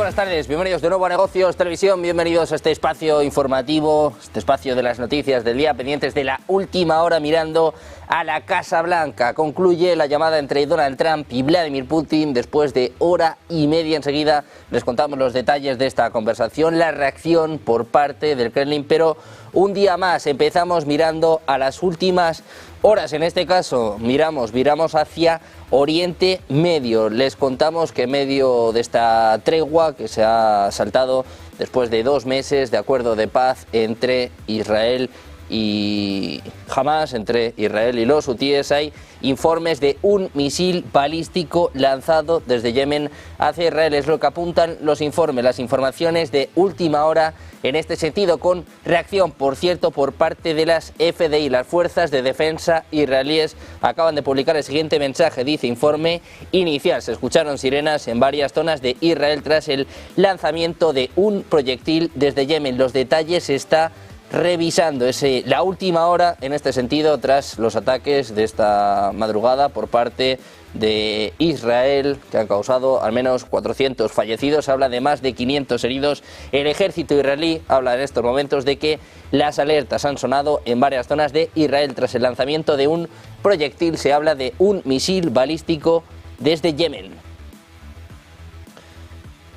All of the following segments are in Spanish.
buenas tardes, bienvenidos de nuevo a Negocios Televisión, bienvenidos a este espacio informativo, este espacio de las noticias del día, pendientes de la última hora mirando a la Casa Blanca. Concluye la llamada entre Donald Trump y Vladimir Putin después de hora y media. Enseguida les contamos los detalles de esta conversación, la reacción por parte del Kremlin, pero un día más empezamos mirando a las últimas horas. En este caso viramos hacia Oriente Medio. Les contamos que en medio de esta tregua que se ha saltado después de 2 meses de acuerdo de paz entre Israel y Hamas, entre Israel y los hutíes, hay informes de un misil balístico lanzado desde Yemen hacia Israel. Es lo que apuntan los informes, las informaciones de última hora en este sentido, con reacción, por cierto, por parte de las FDI. Las fuerzas de defensa israelíes acaban de publicar el siguiente mensaje, dice informe inicial. Se escucharon sirenas en varias zonas de Israel tras el lanzamiento de un proyectil desde Yemen. Los detalles se está revisando. Es la última hora en este sentido tras los ataques de esta madrugada por parte de Israel, que han causado al menos 400 fallecidos, habla de más de 500 heridos. El ejército israelí habla en estos momentos de que las alertas han sonado en varias zonas de Israel tras el lanzamiento de un proyectil. Se habla de un misil balístico desde Yemen.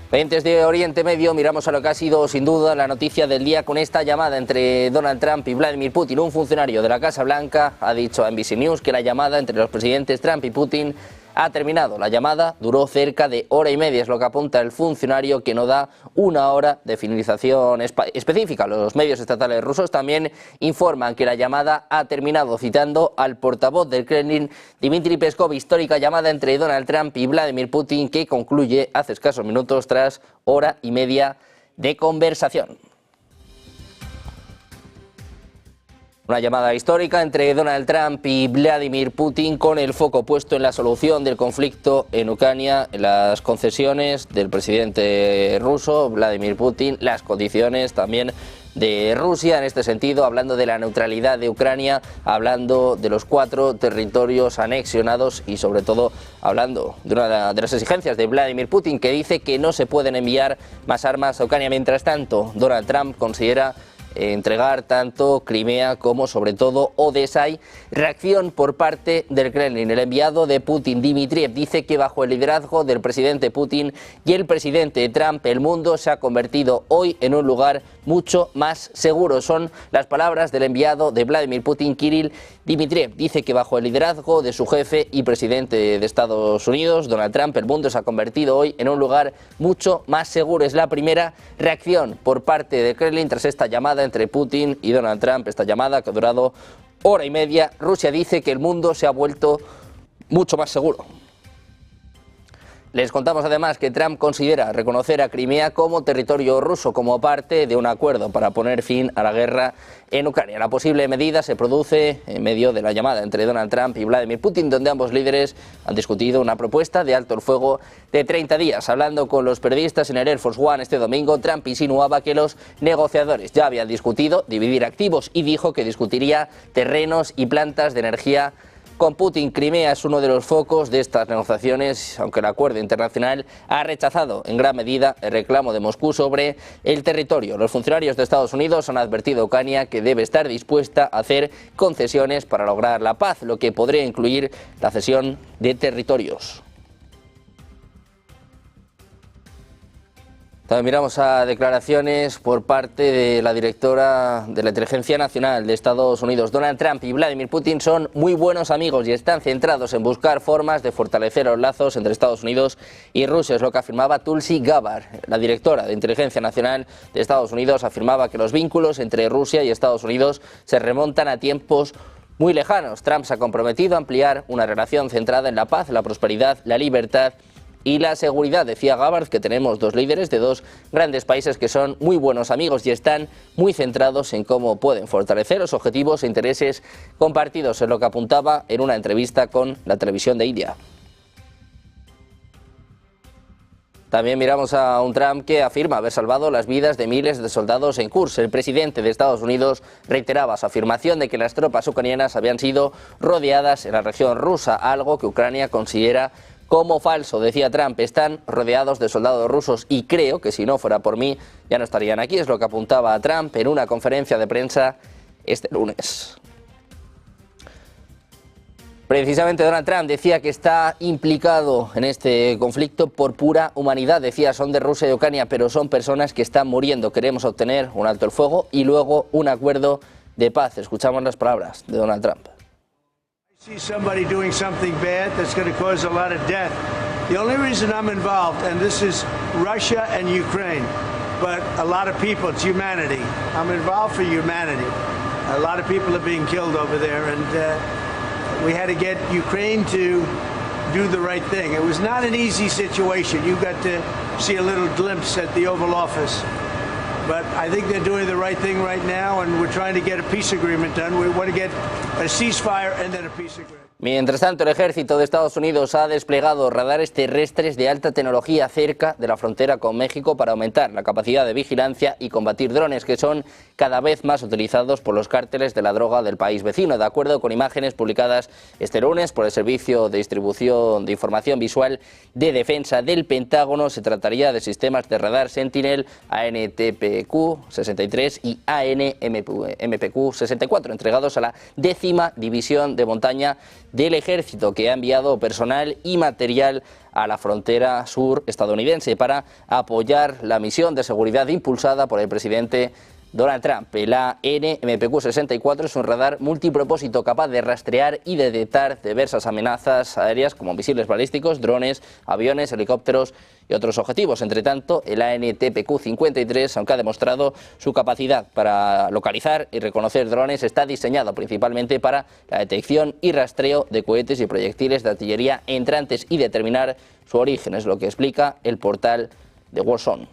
Pendientes de Oriente Medio, miramos a lo que ha sido sin duda la noticia del día con esta llamada entre Donald Trump y Vladimir Putin. Un funcionario de la Casa Blanca ha dicho a NBC News que la llamada entre los presidentes Trump y Putin ha terminado. La llamada duró cerca de hora y media, es lo que apunta el funcionario, que no da una hora de finalización específica. Los medios estatales rusos también informan que la llamada ha terminado, citando al portavoz del Kremlin, Dmitry Peskov. Histórica llamada entre Donald Trump y Vladimir Putin que concluye hace escasos minutos tras hora y media de conversación. Una llamada histórica entre Donald Trump y Vladimir Putin, con el foco puesto en la solución del conflicto en Ucrania, en las concesiones del presidente ruso Vladimir Putin, las condiciones también de Rusia en este sentido, hablando de la neutralidad de Ucrania, hablando de los 4 territorios anexionados y sobre todo hablando de una de las exigencias de Vladimir Putin, que dice que no se pueden enviar más armas a Ucrania. Mientras tanto, Donald Trump considera entregar tanto Crimea como sobre todo Odessa. Hay reacción por parte del Kremlin. El enviado de Putin, Dmitriev, dice que bajo el liderazgo del presidente Putin y el presidente Trump, el mundo se ha convertido hoy en un lugar mucho más seguro. Son las palabras del enviado de Vladimir Putin, Kirill Dmitriev. Dice que bajo el liderazgo de su jefe y presidente de Estados Unidos, Donald Trump, el mundo se ha convertido hoy en un lugar mucho más seguro. Es la primera reacción por parte del Kremlin tras esta llamada entre Putin y Donald Trump, esta llamada que ha durado hora y media. Rusia dice que el mundo se ha vuelto mucho más seguro. Les contamos además que Trump considera reconocer a Crimea como territorio ruso como parte de un acuerdo para poner fin a la guerra en Ucrania. La posible medida se produce en medio de la llamada entre Donald Trump y Vladimir Putin, donde ambos líderes han discutido una propuesta de alto el fuego de 30 días. Hablando con los periodistas en el Air Force One este domingo, Trump insinuaba que los negociadores ya habían discutido dividir activos y dijo que discutiría terrenos y plantas de energía con Putin. Crimea es uno de los focos de estas negociaciones, aunque el acuerdo internacional ha rechazado en gran medida el reclamo de Moscú sobre el territorio. Los funcionarios de Estados Unidos han advertido a Ucrania que debe estar dispuesta a hacer concesiones para lograr la paz, lo que podría incluir la cesión de territorios. También miramos a declaraciones por parte de la directora de la Inteligencia Nacional de Estados Unidos. Donald Trump y Vladimir Putin son muy buenos amigos y están centrados en buscar formas de fortalecer los lazos entre Estados Unidos y Rusia, es lo que afirmaba Tulsi Gabbard. La directora de Inteligencia Nacional de Estados Unidos afirmaba que los vínculos entre Rusia y Estados Unidos se remontan a tiempos muy lejanos. Trump se ha comprometido a ampliar una relación centrada en la paz, la prosperidad, la libertad y la seguridad. Decía Gabbard que tenemos 2 líderes de 2 grandes países que son muy buenos amigos y están muy centrados en cómo pueden fortalecer los objetivos e intereses compartidos, es lo que apuntaba en una entrevista con la televisión de India. También miramos a un Trump que afirma haber salvado las vidas de miles de soldados en Kursk. El presidente de Estados Unidos reiteraba su afirmación de que las tropas ucranianas habían sido rodeadas en la región rusa, algo que Ucrania considera como falso. Decía Trump, están rodeados de soldados rusos y creo que si no fuera por mí ya no estarían aquí. Es lo que apuntaba Trump en una conferencia de prensa este lunes. Precisamente Donald Trump decía que está implicado en este conflicto por pura humanidad. Decía, son de Rusia y Ucrania, pero son personas que están muriendo. Queremos obtener un alto el fuego y luego un acuerdo de paz. Escuchamos las palabras de Donald Trump. See somebody doing something bad that's going to cause a lot of death. The only reason I'm involved, and this is Russia and Ukraine, but a lot of people, it's humanity. I'm involved for humanity. A lot of people are being killed over there, and we had to get Ukraine to do the right thing. It was not an easy situation. You got to see a little glimpse at the Oval Office. But I think they're doing the right thing right now, and we're trying to get a peace agreement done. We want to get a ceasefire and then a peace agreement. Mientras tanto, el ejército de Estados Unidos ha desplegado radares terrestres de alta tecnología cerca de la frontera con México para aumentar la capacidad de vigilancia y combatir drones que son cada vez más utilizados por los cárteles de la droga del país vecino. De acuerdo con imágenes publicadas este lunes por el Servicio de Distribución de Información Visual de Defensa del Pentágono, se trataría de sistemas de radar Sentinel AN/TPQ-63 y AN/MPQ-64, entregados a la 10ª División de Montaña del Ejército, que ha enviado personal y material a la frontera sur estadounidense para apoyar la misión de seguridad impulsada por el presidente Donald Trump. El AN/MPQ-64 es un radar multipropósito capaz de rastrear y de detectar diversas amenazas aéreas como misiles balísticos, drones, aviones, helicópteros y otros objetivos. Entre tanto, el AN/TPQ-53, aunque ha demostrado su capacidad para localizar y reconocer drones, está diseñado principalmente para la detección y rastreo de cohetes y proyectiles de artillería entrantes y determinar su origen, es lo que explica el portal de Warzone.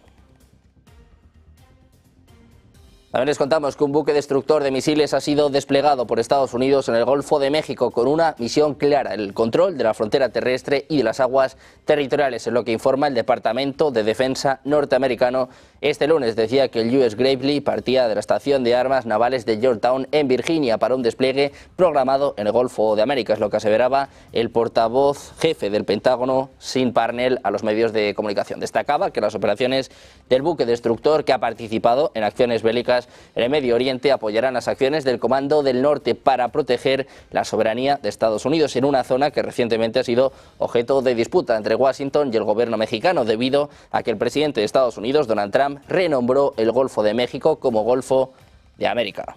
También les contamos que un buque destructor de misiles ha sido desplegado por Estados Unidos en el Golfo de México con una misión clara, el control de la frontera terrestre y de las aguas territoriales, es lo que informa el Departamento de Defensa norteamericano. Este lunes decía que el USS Gravely partía de la estación de armas navales de Yorktown en Virginia para un despliegue programado en el Golfo de América, es lo que aseveraba el portavoz jefe del Pentágono, Sean Parnell, a los medios de comunicación. Destacaba que las operaciones del buque destructor, que ha participado en acciones bélicas en el Medio Oriente, apoyarán las acciones del Comando del Norte para proteger la soberanía de Estados Unidos en una zona que recientemente ha sido objeto de disputa entre Washington y el gobierno mexicano, debido a que el presidente de Estados Unidos, Donald Trump, renombró el Golfo de México como Golfo de América.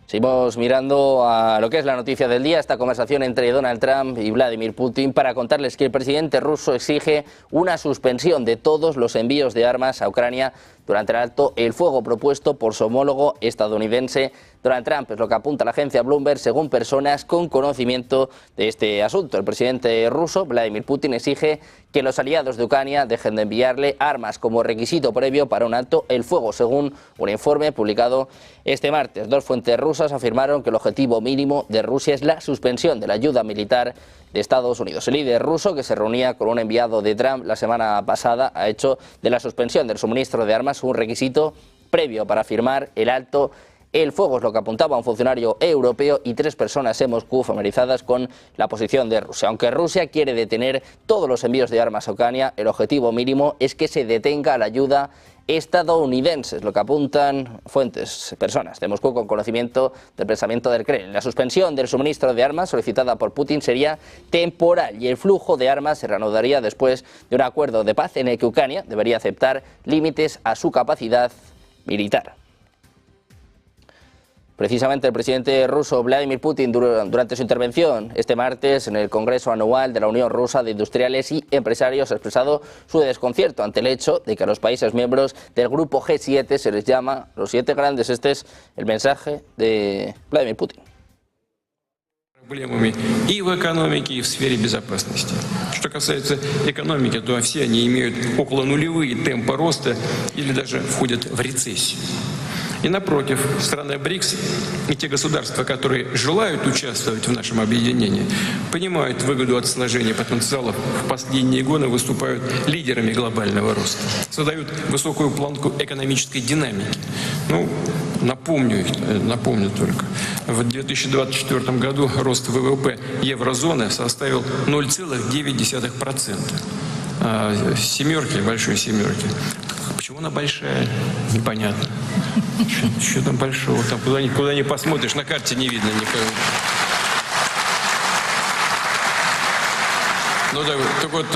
Seguimos mirando a lo que es la noticia del día, esta conversación entre Donald Trump y Vladimir Putin, para contarles que el presidente ruso exige una suspensión de todos los envíos de armas a Ucrania durante el alto el fuego propuesto por su homólogo estadounidense Donald Trump. Es lo que apunta la agencia Bloomberg según personas con conocimiento de este asunto. El presidente ruso, Vladimir Putin, exige que los aliados de Ucrania dejen de enviarle armas como requisito previo para un alto el fuego, según un informe publicado este martes. Dos fuentes rusas afirmaron que el objetivo mínimo de Rusia es la suspensión de la ayuda militar de Estados Unidos. El líder ruso, que se reunía con un enviado de Trump la semana pasada, ha hecho de la suspensión del suministro de armas un requisito previo para firmar el alto el fuego, es lo que apuntaba un funcionario europeo y 3 personas en Moscú familiarizadas con la posición de Rusia. Aunque Rusia quiere detener todos los envíos de armas a Ucrania, el objetivo mínimo es que se detenga la ayuda estadounidense, es lo que apuntan fuentes, personas de Moscú con conocimiento del pensamiento del Kremlin. La suspensión del suministro de armas solicitada por Putin sería temporal y el flujo de armas se reanudaría después de un acuerdo de paz en el que Ucrania debería aceptar límites a su capacidad militar. Precisamente el presidente ruso Vladimir Putin, durante su intervención este martes en el Congreso Anual de la Unión Rusa de Industriales y Empresarios, ha expresado su desconcierto ante el hecho de que a los países miembros del grupo G7 se les llama los 7 grandes. Este es el mensaje de Vladimir Putin. Проблемами и в экономике, и в сфере безопасности. Что касается экономики, то все они имеют около нулевые темпы роста или даже входят в рецессию. И напротив, страны БРИКС и те государства, которые желают участвовать в нашем объединении, понимают выгоду от сложения потенциалов, в последние годы выступают лидерами глобального роста, создают высокую планку экономической динамики. Ну, напомню только, в 2024 году рост ВВП еврозоны составил 0,9%. Семерки, большой семерки. Почему она большая? Непонятно. Что там большого? Там куда ни посмотришь, на карте не видно никого. Ну, так вот...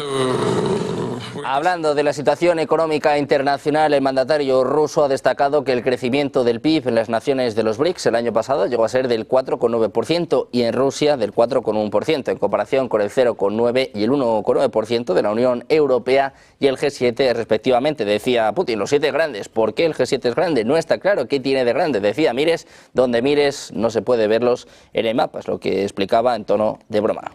Hablando de la situación económica internacional, el mandatario ruso ha destacado que el crecimiento del PIB en las naciones de los BRICS el año pasado llegó a ser del 4,9% y en Rusia del 4,1%, en comparación con el 0,9% y el 1,9% de la Unión Europea y el G7 respectivamente. Decía Putin, los 7 grandes. ¿Por qué el G7 es grande? No está claro qué tiene de grande. Decía, mires donde mires, no se puede verlos en el mapa, es lo que explicaba en tono de broma.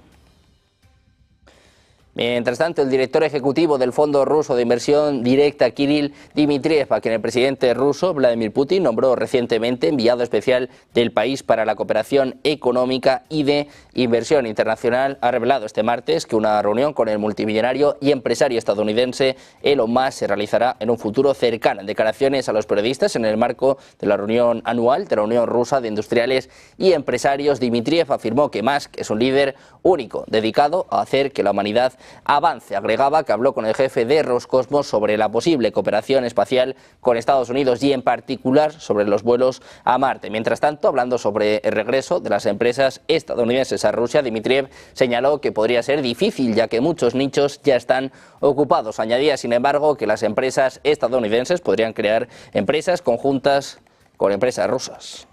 Mientras tanto, el director ejecutivo del Fondo Ruso de Inversión Directa, Kirill Dmitriev, a quien el presidente ruso, Vladimir Putin, nombró recientemente enviado especial del país para la cooperación económica y de inversión internacional, ha revelado este martes que una reunión con el multimillonario y empresario estadounidense Elon Musk se realizará en un futuro cercano. En declaraciones a los periodistas en el marco de la reunión anual de la Unión Rusa de Industriales y Empresarios, Dmitriev afirmó que Musk es un líder único, dedicado a hacer que la humanidad avance. Agregaba que habló con el jefe de Roscosmos sobre la posible cooperación espacial con Estados Unidos y en particular sobre los vuelos a Marte. Mientras tanto, hablando sobre el regreso de las empresas estadounidenses a Rusia, Dmitriev señaló que podría ser difícil ya que muchos nichos ya están ocupados. Añadía, sin embargo, que las empresas estadounidenses podrían crear empresas conjuntas con empresas rusas.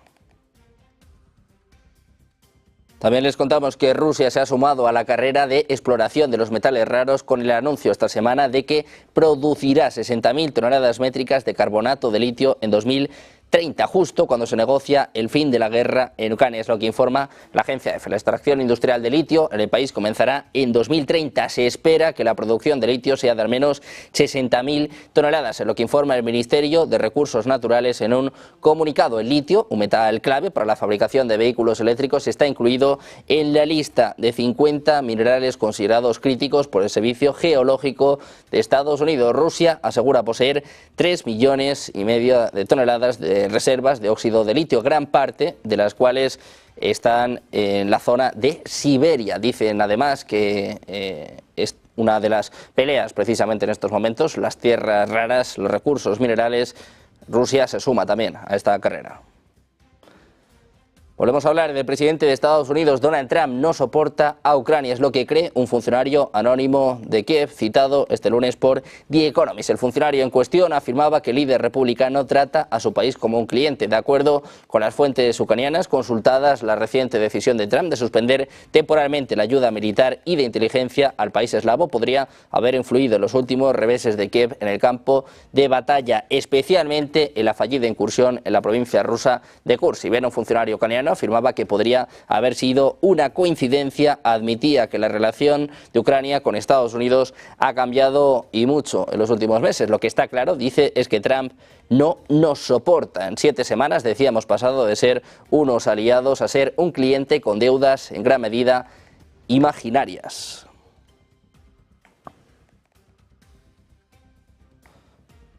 También les contamos que Rusia se ha sumado a la carrera de exploración de los metales raros con el anuncio esta semana de que producirá 60.000 toneladas métricas de carbonato de litio en 2030, justo cuando se negocia el fin de la guerra en Ucrania, es lo que informa la agencia EFE. La extracción industrial de litio en el país comenzará en 2030. Se espera que la producción de litio sea de al menos 60.000 toneladas, es lo que informa el Ministerio de Recursos Naturales en un comunicado. El litio, un metal clave para la fabricación de vehículos eléctricos, está incluido en la lista de 50 minerales considerados críticos por el Servicio Geológico de Estados Unidos. Rusia asegura poseer 3,5 millones de toneladas de reservas de óxido de litio, gran parte de las cuales están en la zona de Siberia. Dicen además que es una de las peleas precisamente en estos momentos, las tierras raras, los recursos minerales. Rusia se suma también a esta carrera. Volvemos a hablar del presidente de Estados Unidos. Donald Trump no soporta a Ucrania, es lo que cree un funcionario anónimo de Kiev, citado este lunes por The Economist. El funcionario en cuestión afirmaba que el líder republicano trata a su país como un cliente. De acuerdo con las fuentes ucranianas consultadas, la reciente decisión de Trump de suspender temporalmente la ayuda militar y de inteligencia al país eslavo podría haber influido en los últimos reveses de Kiev en el campo de batalla, especialmente en la fallida incursión en la provincia rusa de Kursk. Si bien un funcionario ucraniano afirmaba que podría haber sido una coincidencia, admitía que la relación de Ucrania con Estados Unidos ha cambiado y mucho en los últimos meses. Lo que está claro, dice, es que Trump no nos soporta. En 7 semanas, decíamos, pasado de ser unos aliados a ser un cliente con deudas en gran medida imaginarias.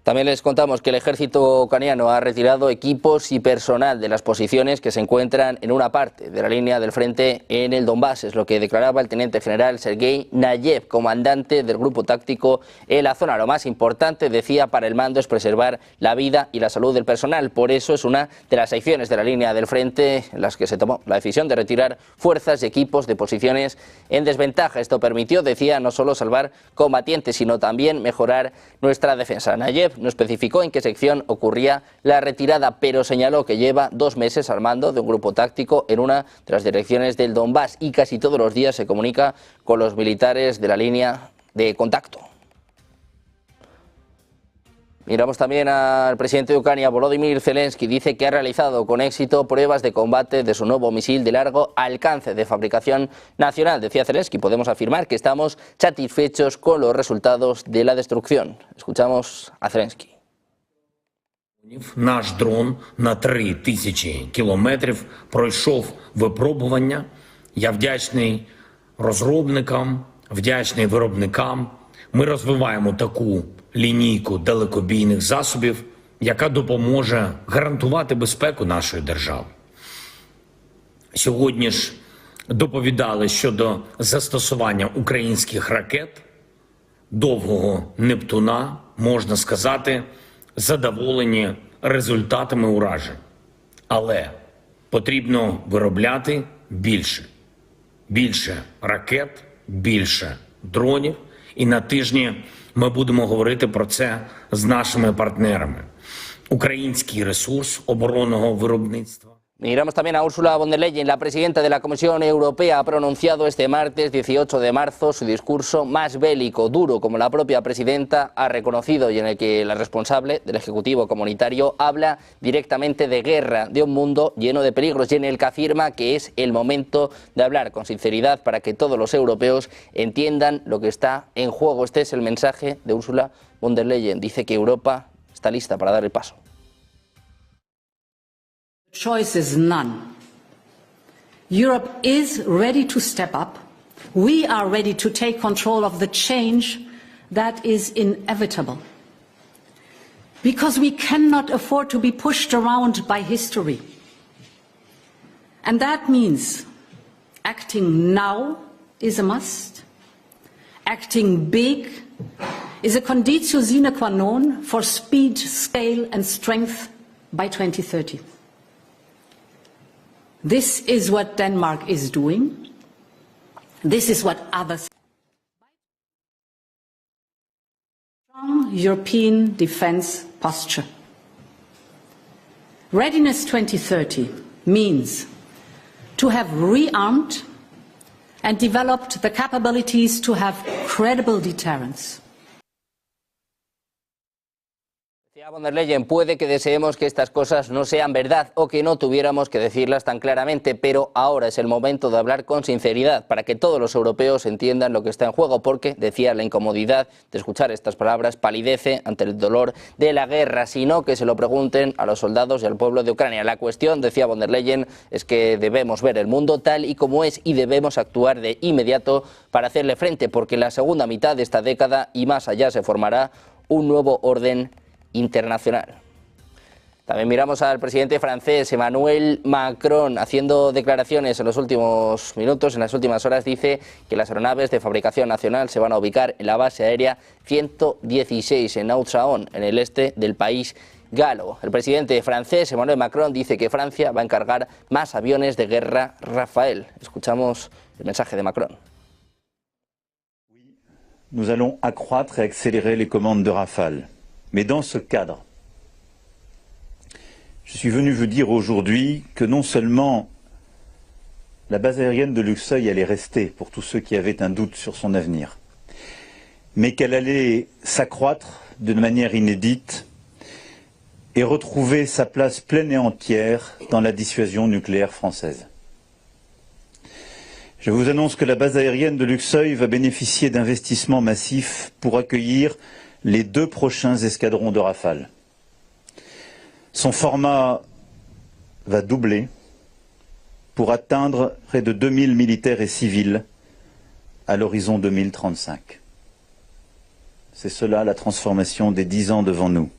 También les contamos que el ejército ucraniano ha retirado equipos y personal de las posiciones que se encuentran en una parte de la línea del frente en el Donbass. Es lo que declaraba el teniente general Sergei Nayev, comandante del grupo táctico en la zona. Lo más importante, decía, para el mando es preservar la vida y la salud del personal. Por eso es una de las secciones de la línea del frente en las que se tomó la decisión de retirar fuerzas y equipos de posiciones en desventaja. Esto permitió, decía, no solo salvar combatientes, sino también mejorar nuestra defensa. Nayev no especificó en qué sección ocurría la retirada, pero señaló que lleva 2 meses al mando de un grupo táctico en una de las direcciones del Donbass y casi todos los días se comunica con los militares de la línea de contacto. Miramos también al presidente de Ucrania, Volodymyr Zelensky. Dice que ha realizado con éxito pruebas de combate de su nuevo misil de largo alcance de fabricación nacional. Decía Zelensky, podemos afirmar que estamos satisfechos con los resultados de la destrucción. Escuchamos a Zelensky. Наш дрон на 3000 кілометрів пройшов випробування. Я вдячний розробникам, вдячний виробникам. Ми розвиваємо таку лінійку далекобійних засобів, яка допоможе гарантувати безпеку нашої держави. Сьогодні ж доповідали щодо застосування українських ракет довгого Нептуна, можна сказати, задоволені результатами уражень. Але потрібно виробляти більше. Більше ракет, більше дронів. І на тижні ми будемо говорити про це з нашими партнерами. Український ресурс оборонного виробництва. Miramos también a Ursula von der Leyen. La presidenta de la Comisión Europea ha pronunciado este martes 18 de marzo su discurso más bélico, duro, como la propia presidenta ha reconocido, y en el que la responsable del Ejecutivo Comunitario habla directamente de guerra, de un mundo lleno de peligros, y en el que afirma que es el momento de hablar con sinceridad para que todos los europeos entiendan lo que está en juego. Este es el mensaje de Ursula von der Leyen. Dice que Europa está lista para dar el paso. Choice is none. Europe is ready to step up. We are ready to take control of the change that is inevitable. Because we cannot afford to be pushed around by history. And that means acting now is a must. Acting big is a conditio sine qua non for speed, scale and strength by 2030. This is what Denmark is doing. This is what others. Strong European defense posture. Readiness 2030 means to have rearmed and developed the capabilities to have credible deterrence. Von der Leyen, puede que deseemos que estas cosas no sean verdad o que no tuviéramos que decirlas tan claramente, pero ahora es el momento de hablar con sinceridad para que todos los europeos entiendan lo que está en juego, porque, decía, la incomodidad de escuchar estas palabras palidece ante el dolor de la guerra, sino que se lo pregunten a los soldados y al pueblo de Ucrania. La cuestión, decía von der Leyen, es que debemos ver el mundo tal y como es y debemos actuar de inmediato para hacerle frente, porque en la segunda mitad de esta década y más allá se formará un nuevo orden internacional. También miramos al presidente francés Emmanuel Macron haciendo declaraciones en los últimos minutos, en las últimas horas. Dice que las aeronaves de fabricación nacional se van a ubicar en la base aérea 116 en Nautsaon, en el este del país galo. El presidente francés Emmanuel Macron dice que Francia va a encargar más aviones de guerra Rafale. Escuchamos el mensaje de Macron. Nous allons accroître et accélérer les commandes de Rafale. Mais dans ce cadre, je suis venu vous dire aujourd'hui que non seulement la base aérienne de Luxeuil allait rester pour tous ceux qui avaient un doute sur son avenir, mais qu'elle allait s'accroître d'une manière inédite et retrouver sa place pleine et entière dans la dissuasion nucléaire française. Je vous annonce que la base aérienne de Luxeuil va bénéficier d'investissements massifs pour accueillir les 2 prochains escadrons de Rafale. Son format va doubler pour atteindre près de 2000 militaires et civils à l'horizon 2035. C'est cela la transformation des 10 ans devant nous.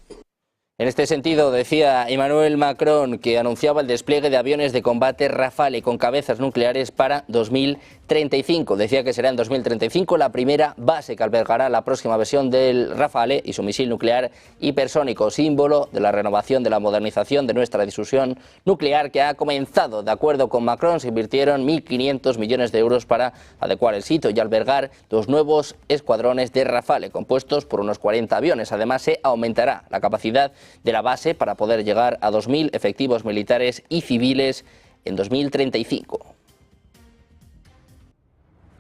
En este sentido, decía Emmanuel Macron que anunciaba el despliegue de aviones de combate Rafale con cabezas nucleares para 2035. Decía que será en 2035 la primera base que albergará la próxima versión del Rafale y su misil nuclear hipersónico, símbolo de la renovación de la modernización de nuestra disuasión nuclear que ha comenzado. De acuerdo con Macron, se invirtieron 1.500 millones de euros para adecuar el sitio y albergar 2 nuevos escuadrones de Rafale, compuestos por unos 40 aviones. Además, se aumentará la capacidad de la base para poder llegar a 2.000 efectivos militares y civiles en 2035.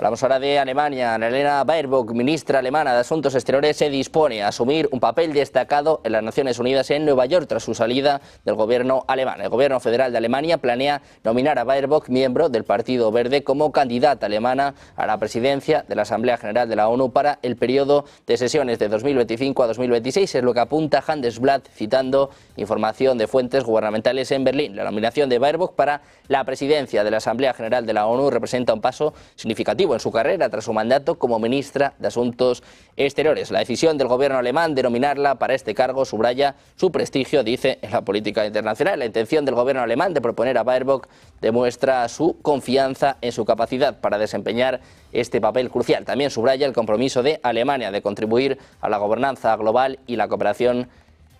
Hablamos ahora de Alemania. Annalena Baerbock, ministra alemana de Asuntos Exteriores, se dispone a asumir un papel destacado en las Naciones Unidas en Nueva York tras su salida del gobierno alemán. El gobierno federal de Alemania planea nominar a Baerbock, miembro del Partido Verde, como candidata alemana a la presidencia de la Asamblea General de la ONU para el periodo de sesiones de 2025 a 2026. Es lo que apunta Handelsblatt, citando información de fuentes gubernamentales en Berlín. La nominación de Baerbock para la presidencia de la Asamblea General de la ONU representa un paso significativo en su carrera tras su mandato como ministra de Asuntos Exteriores. La decisión del gobierno alemán de nominarla para este cargo subraya su prestigio, dice, en la política internacional. La intención del gobierno alemán de proponer a Baerbock demuestra su confianza en su capacidad para desempeñar este papel crucial. También subraya el compromiso de Alemania de contribuir a la gobernanza global y la cooperación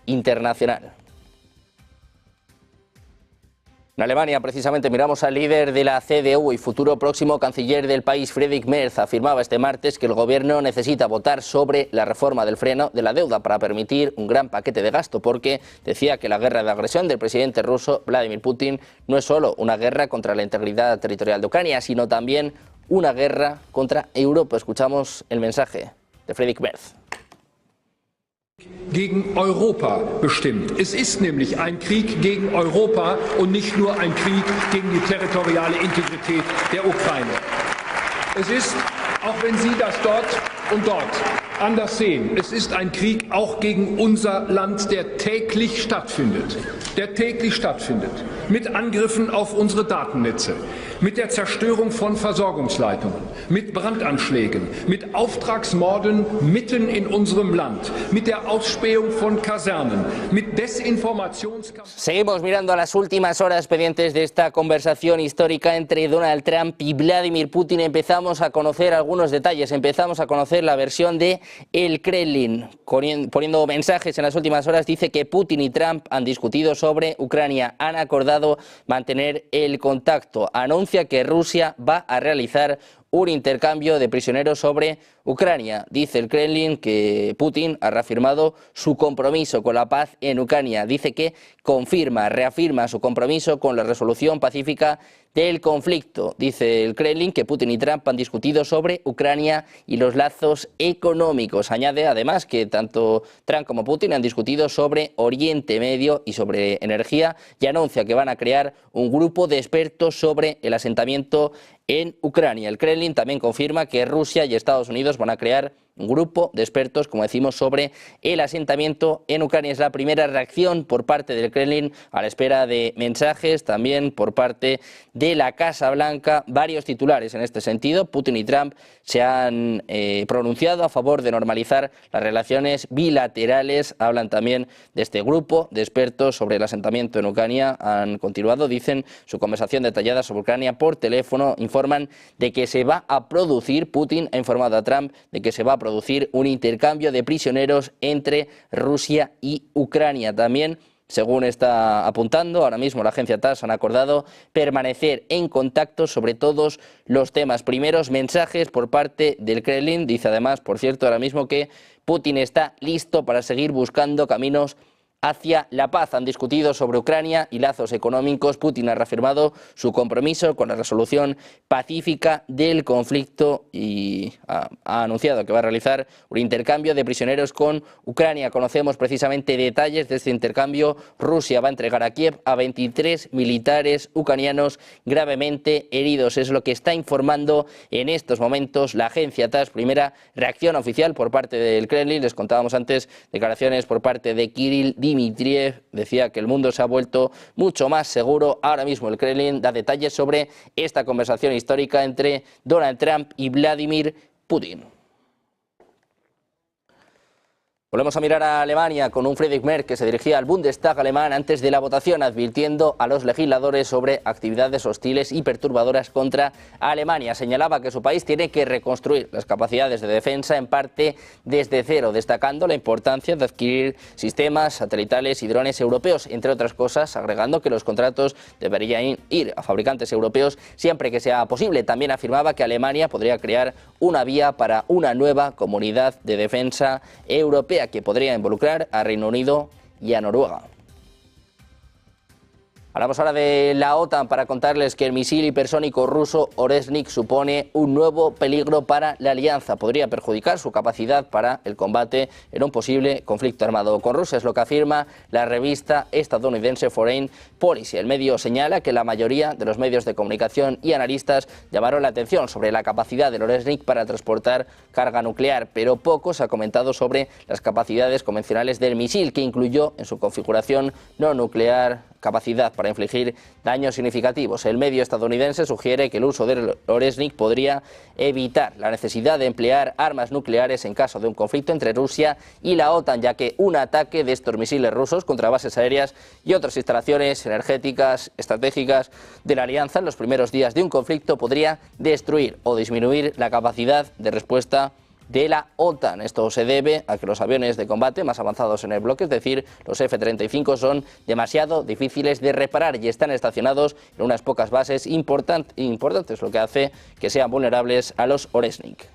internacional. En Alemania, precisamente, miramos al líder de la CDU y futuro próximo canciller del país, Friedrich Merz, afirmaba este martes que el gobierno necesita votar sobre la reforma del freno de la deuda para permitir un gran paquete de gasto, porque decía que la guerra de agresión del presidente ruso, Vladimir Putin, no es solo una guerra contra la integridad territorial de Ucrania, sino también una guerra contra Europa. Escuchamos el mensaje de Friedrich Merz. Gegen Europa bestimmt. Es ist nämlich ein Krieg gegen Europa und nicht nur ein Krieg gegen die territoriale Integrität der Ukraine. Es ist, auch wenn Sie das dort und dort anders sehen, es ist ein Krieg auch gegen unser Land, der täglich stattfindet. Mit Angriffen auf unsere Datennetze, mit der Zerstörung von Versorgungsleitungen, mit Brandanschlägen, mit Auftragsmorden mitten in unserem Land, mit der Ausspähung von Kasernen, mit Desinformationskampagnen. Seguimos mirando a las últimas horas pendientes de esta conversación histórica entre Donald Trump y Vladimir Putin. Empezamos a conocer algunos detalles, empezamos a conocer la versión de el Kremlin, poniendo mensajes en las últimas horas. Dice que Putin y Trump han discutido sobre Ucrania, han acordado mantener el contacto. Anuncia que Rusia va a realizar un intercambio de prisioneros sobre Ucrania. Dice el Kremlin que Putin ha reafirmado su compromiso con la paz en Ucrania. Dice que reafirma su compromiso con la resolución pacífica del conflicto. Dice el Kremlin que Putin y Trump han discutido sobre Ucrania y los lazos económicos. Añade además que tanto Trump como Putin han discutido sobre Oriente Medio y sobre energía, y anuncia que van a crear un grupo de expertos sobre el asentamiento en Ucrania. El Kremlin también confirma que Rusia y Estados Unidos van a crear un grupo de expertos, como decimos, sobre el asentamiento en Ucrania. Es la primera reacción por parte del Kremlin a la espera de mensajes también por parte de la Casa Blanca. Varios titulares en este sentido. Putin y Trump se han pronunciado a favor de normalizar las relaciones bilaterales. Hablan también de este grupo de expertos sobre el asentamiento en Ucrania. Han continuado, dicen, su conversación detallada sobre Ucrania por teléfono. Informan de que se va a producir, Putin ha informado a Trump de que se va a producir un intercambio de prisioneros entre Rusia y Ucrania. También, según está apuntando ahora mismo la agencia TASS, han acordado permanecer en contacto sobre todos los temas. Primeros mensajes por parte del Kremlin. Dice además, por cierto, ahora mismo que Putin está listo para seguir buscando caminos hacia la paz. Han discutido sobre Ucrania y lazos económicos. Putin ha reafirmado su compromiso con la resolución pacífica del conflicto y ha anunciado que va a realizar un intercambio de prisioneros con Ucrania. Conocemos precisamente detalles de este intercambio. Rusia va a entregar a Kiev a 23 militares ucranianos gravemente heridos. Es lo que está informando en estos momentos la agencia TASS. Primera reacción oficial por parte del Kremlin. Les contábamos antes declaraciones por parte de Kirill Dmitriev. Decía que el mundo se ha vuelto mucho más seguro. Ahora mismo el Kremlin da detalles sobre esta conversación histórica entre Donald Trump y Vladimir Putin. Volvemos a mirar a Alemania con un Friedrich Merz que se dirigía al Bundestag alemán antes de la votación, advirtiendo a los legisladores sobre actividades hostiles y perturbadoras contra Alemania. Señalaba que su país tiene que reconstruir las capacidades de defensa en parte desde cero, destacando la importancia de adquirir sistemas satelitales y drones europeos, entre otras cosas, agregando que los contratos deberían ir a fabricantes europeos siempre que sea posible. También afirmaba que Alemania podría crear una vía para una nueva comunidad de defensa europea que podría involucrar a Reino Unido y a Noruega. Hablamos ahora de la OTAN para contarles que el misil hipersónico ruso Oresnik supone un nuevo peligro para la alianza. Podría perjudicar su capacidad para el combate en un posible conflicto armado con Rusia. Es lo que afirma la revista estadounidense Foreign Policy. El medio señala que la mayoría de los medios de comunicación y analistas llamaron la atención sobre la capacidad del Oresnik para transportar carga nuclear, pero poco se ha comentado sobre las capacidades convencionales del misil, que incluyó en su configuración no nuclear capacidad para infligir daños significativos. El medio estadounidense sugiere que el uso del Oresnik podría evitar la necesidad de emplear armas nucleares en caso de un conflicto entre Rusia y la OTAN, ya que un ataque de estos misiles rusos contra bases aéreas y otras instalaciones energéticas estratégicas de la alianza en los primeros días de un conflicto podría destruir o disminuir la capacidad de respuesta de la OTAN. Esto se debe a que los aviones de combate más avanzados en el bloque, es decir, los F-35, son demasiado difíciles de reparar y están estacionados en unas pocas bases importantes, lo que hace que sean vulnerables a los Oresnik.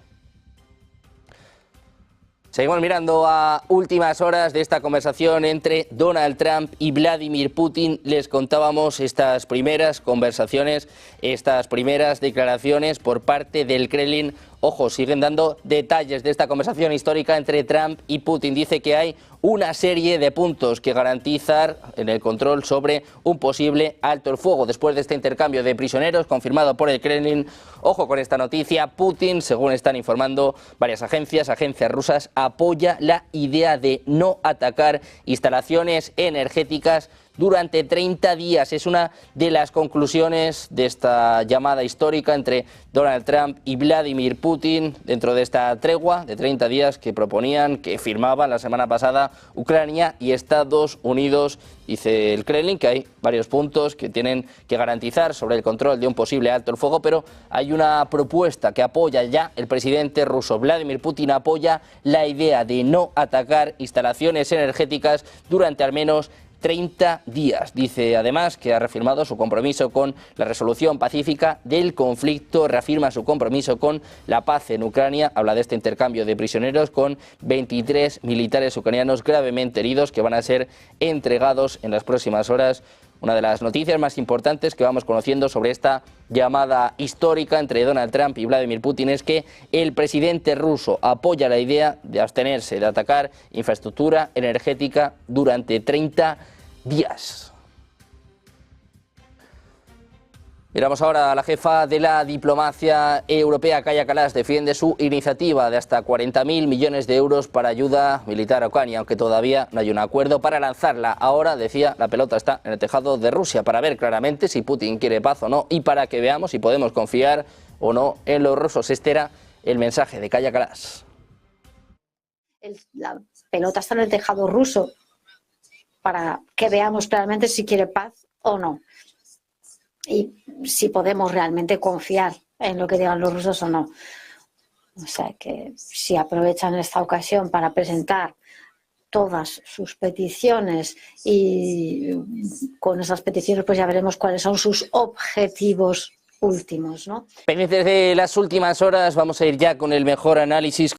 Seguimos mirando a últimas horas de esta conversación entre Donald Trump y Vladimir Putin. Les contábamos estas primeras conversaciones, estas primeras declaraciones por parte del Kremlin. Ojo, siguen dando detalles de esta conversación histórica entre Trump y Putin. Dice que hay una serie de puntos que garantizar en el control sobre un posible alto el fuego. Después de este intercambio de prisioneros confirmado por el Kremlin, ojo con esta noticia, Putin, según están informando varias agencias rusas, apoya la idea de no atacar instalaciones energéticas durante 30 días. Es una de las conclusiones de esta llamada histórica entre Donald Trump y Vladimir Putin dentro de esta tregua de 30 días que proponían, que firmaban la semana pasada Ucrania y Estados Unidos. Dice el Kremlin que hay varios puntos que tienen que garantizar sobre el control de un posible alto el fuego, pero hay una propuesta que apoya ya el presidente ruso. Vladimir Putin apoya la idea de no atacar instalaciones energéticas durante al menos 30 días. Dice además que ha reafirmado su compromiso con la resolución pacífica del conflicto, reafirma su compromiso con la paz en Ucrania, habla de este intercambio de prisioneros con 23 militares ucranianos gravemente heridos que van a ser entregados en las próximas horas. Una de las noticias más importantes que vamos conociendo sobre esta llamada histórica entre Donald Trump y Vladimir Putin es que el presidente ruso apoya la idea de abstenerse de atacar infraestructura energética durante 30 días. Miramos ahora a la jefa de la diplomacia europea, Kaja Kallas, defiende su iniciativa de hasta 40.000 millones de euros para ayuda militar a Ucrania, aunque todavía no hay un acuerdo para lanzarla. Ahora, decía, la pelota está en el tejado de Rusia para ver claramente si Putin quiere paz o no y para que veamos si podemos confiar o no en los rusos. Este era el mensaje de Kaja Kallas. La pelota está en el tejado ruso para que veamos claramente si quiere paz o no. Y si podemos realmente confiar en lo que digan los rusos o no. O sea que si aprovechan esta ocasión para presentar todas sus peticiones y con esas peticiones pues ya veremos cuáles son sus objetivos últimos, ¿no? Pendientes de las últimas horas, vamos a ir ya con el mejor análisis.